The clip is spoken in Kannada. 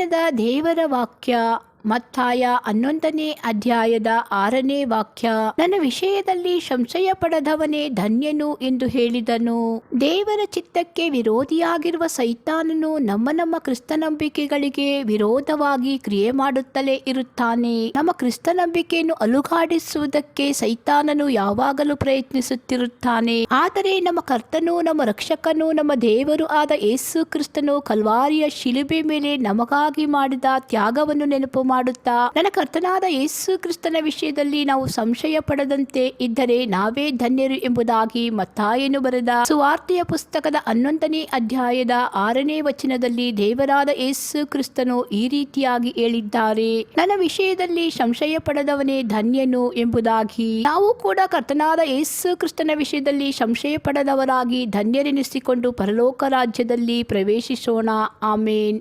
ದಿನದ ದೇವರ ವಾಕ್ಯ ಮತ್ತಾಯ 11ನೇ ಅಧ್ಯಾಯದ 6ನೇ ವಾಕ್ಯ. ನನ್ನ ವಿಷಯದಲ್ಲಿ ಸಂಶಯ ಪಡದವನೇ ಧನ್ಯನು ಎಂದು ಹೇಳಿದನು. ದೇವರ ಚಿತ್ತಕ್ಕೆ ವಿರೋಧಿಯಾಗಿರುವ ಸೈತಾನನು ನಮ್ಮ ಕ್ರಿಸ್ತನಂಬಿಕೆಗಳಿಗೆ ವಿರೋಧವಾಗಿ ಕ್ರಿಯೆ ಮಾಡುತ್ತಲೇ ಇರುತ್ತಾನೆ. ನಮ್ಮ ಕ್ರಿಸ್ತನಂಬಿಕೆಯನ್ನು ಅಲುಗಾಡಿಸುವುದಕ್ಕೆ ಸೈತಾನನು ಯಾವಾಗಲೂ ಪ್ರಯತ್ನಿಸುತ್ತಿರುತ್ತಾನೆ. ಆದರೆ ನಮ್ಮ ಕರ್ತನು, ನಮ್ಮ ರಕ್ಷಕನು, ನಮ್ಮ ದೇವರು ಆದ ಯೇಸು ಕ್ರಿಸ್ತನು ಕಲ್ವಾರಿಯ ಶಿಲುಬೆ ಮೇಲೆ ನಮಗಾಗಿ ಮಾಡಿದ ತ್ಯಾಗವನ್ನು ನೆನಪು ಮಾಡುತ್ತಾ, ನನ್ನ ಕರ್ತನಾದ ಯೇಸು ಕ್ರಿಸ್ತನ ವಿಷಯದಲ್ಲಿ ನಾವು ಸಂಶಯ ಪಡದಂತೆ ಇದ್ದರೆ ನಾವೇ ಧನ್ಯರು ಎಂಬುದಾಗಿ ಮತ್ತಾಯನು ಬರೆದ ಸುವಾರ್ತೆಯ ಪುಸ್ತಕದ 11ನೇ ಅಧ್ಯಾಯದ 6ನೇ ವಚನದಲ್ಲಿ ದೇವರಾದ ಯೇಸು ಕ್ರಿಸ್ತನು ಈ ರೀತಿಯಾಗಿ ಹೇಳಿದ್ದಾರೆ, ನನ್ನ ವಿಷಯದಲ್ಲಿ ಸಂಶಯ ಪಡದವನೇ ಧನ್ಯನು ಎಂಬುದಾಗಿ. ನಾವು ಕೂಡ ಕರ್ತನಾದ ಯೇಸು ಕ್ರಿಸ್ತನ ವಿಷಯದಲ್ಲಿ ಸಂಶಯ ಪಡದವರಾಗಿ ಧನ್ಯರೆನಿಸಿಕೊಂಡು ಪರಲೋಕ ರಾಜ್ಯದಲ್ಲಿ ಪ್ರವೇಶಿಸೋಣ. ಆಮೇನ್.